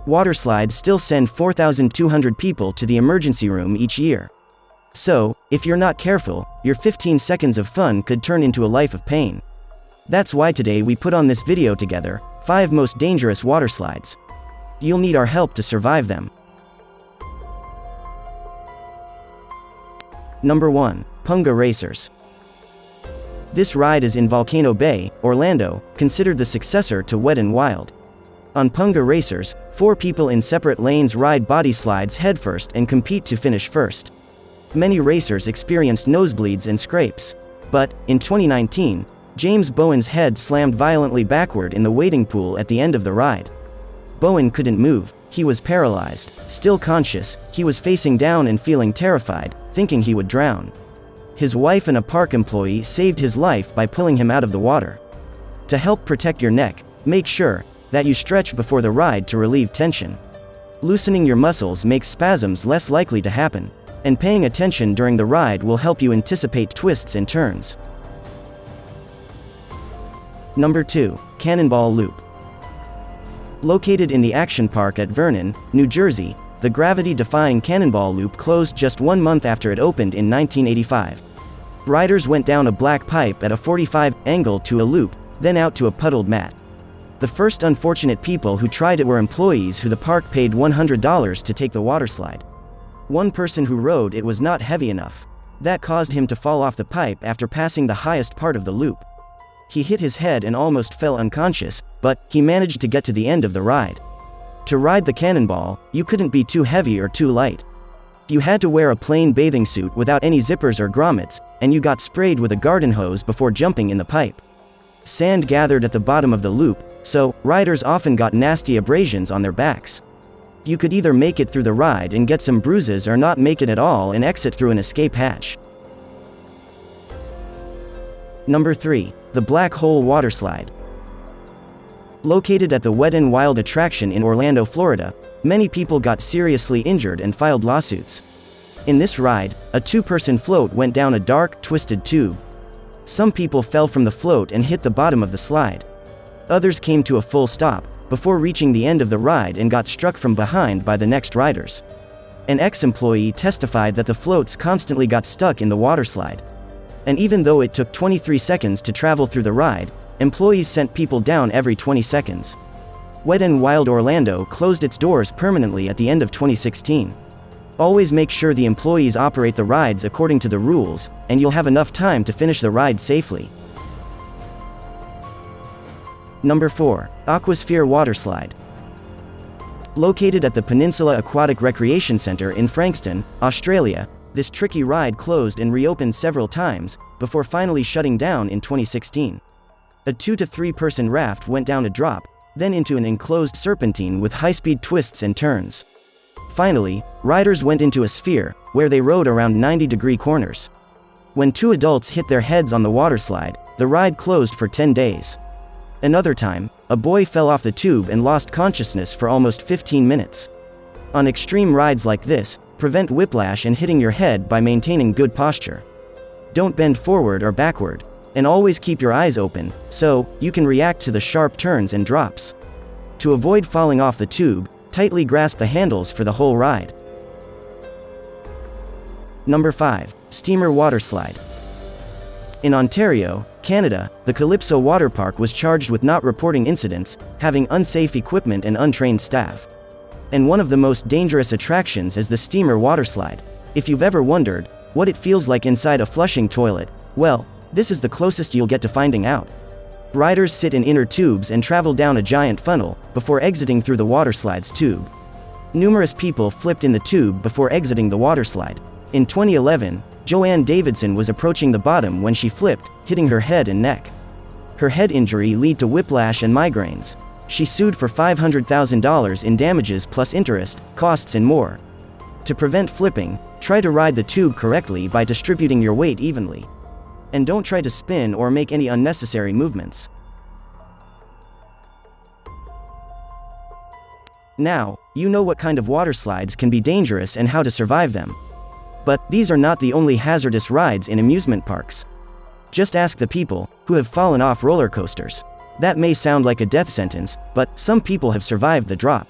Waterslides still send 4,200 people to the emergency room each year. So, if you're not careful, your 15 seconds of fun could turn into a life of pain. That's why today we put on this video together, 5 most dangerous waterslides. You'll need our help to survive them. Number 1. Punga Racers. This ride is in Volcano Bay, Orlando, considered the successor to Wet n Wild. On Punga Racers, 4 people in separate lanes ride body slides headfirst and compete to finish first. Many racers experienced nosebleeds and scrapes. But, in 2019, James Bowen's head slammed violently backward in the wading pool at the end of the ride. Bowen couldn't move, he was paralyzed. Still conscious, he was facing down and feeling terrified, thinking he would drown. His wife and a park employee saved his life by pulling him out of the water. To help protect your neck, make sure that you stretch before the ride to relieve tension. Loosening your muscles makes spasms less likely to happen, and paying attention during the ride will help you anticipate twists and turns. Number 2. Cannonball Loop. Located in the Action Park at Vernon, New Jersey, the gravity-defying Cannonball Loop closed just 1 month after it opened in 1985. Riders went down a black pipe at a 45 angle to a loop, then out to a puddled mat. The first unfortunate people who tried it were employees who the park paid $100 to take the waterslide. One person who rode it was not heavy enough. That caused him to fall off the pipe after passing the highest part of the loop. He hit his head and almost fell unconscious, but he managed to get to the end of the ride. To ride the Cannonball, you couldn't be too heavy or too light. You had to wear a plain bathing suit without any zippers or grommets, and you got sprayed with a garden hose before jumping in the pipe. Sand gathered at the bottom of the loop, so riders often got nasty abrasions on their backs. You could either make it through the ride and get some bruises or not make it at all and exit through an escape hatch. Number 3. The Black Hole Waterslide. Located at the Wet n Wild attraction in Orlando, Florida, many people got seriously injured and filed lawsuits. In this ride, a 2-person float went down a dark, twisted tube. Some people fell from the float and hit the bottom of the slide. Others came to a full stop, before reaching the end of the ride and got struck from behind by the next riders. An ex-employee testified that the floats constantly got stuck in the waterslide. And even though it took 23 seconds to travel through the ride, employees sent people down every 20 seconds. Wet n Wild Orlando closed its doors permanently at the end of 2016. Always make sure the employees operate the rides according to the rules, and you'll have enough time to finish the ride safely. Number 4. Aquasphere Waterslide. Located at the Peninsula Aquatic Recreation Centre in Frankston, Australia, this tricky ride closed and reopened several times, before finally shutting down in 2016. A 2 to 3 person raft went down a drop, then into an enclosed serpentine with high-speed twists and turns. Finally, riders went into a sphere, where they rode around 90-degree corners. When 2 adults hit their heads on the waterslide, the ride closed for 10 days. Another time, a boy fell off the tube and lost consciousness for almost 15 minutes. On extreme rides like this, prevent whiplash and hitting your head by maintaining good posture. Don't bend forward or backward, and always keep your eyes open, so you can react to the sharp turns and drops. To avoid falling off the tube, tightly grasp the handles for the whole ride. Number 5. Steamer Waterslide. In Ontario, Canada, the Calypso Water Park was charged with not reporting incidents, having unsafe equipment and untrained staff. And one of the most dangerous attractions is the steamer waterslide. If you've ever wondered what it feels like inside a flushing toilet, well, this is the closest you'll get to finding out. Riders sit in inner tubes and travel down a giant funnel, before exiting through the waterslide's tube. Numerous people flipped in the tube before exiting the waterslide. In 2011, Joanne Davidson was approaching the bottom when she flipped, hitting her head and neck. Her head injury led to whiplash and migraines. She sued for $500,000 in damages plus interest, costs and more. To prevent flipping, try to ride the tube correctly by distributing your weight evenly. And don't try to spin or make any unnecessary movements. Now, you know what kind of waterslides can be dangerous and how to survive them. But these are not the only hazardous rides in amusement parks. Just ask the people who have fallen off roller coasters. That may sound like a death sentence, but some people have survived the drop.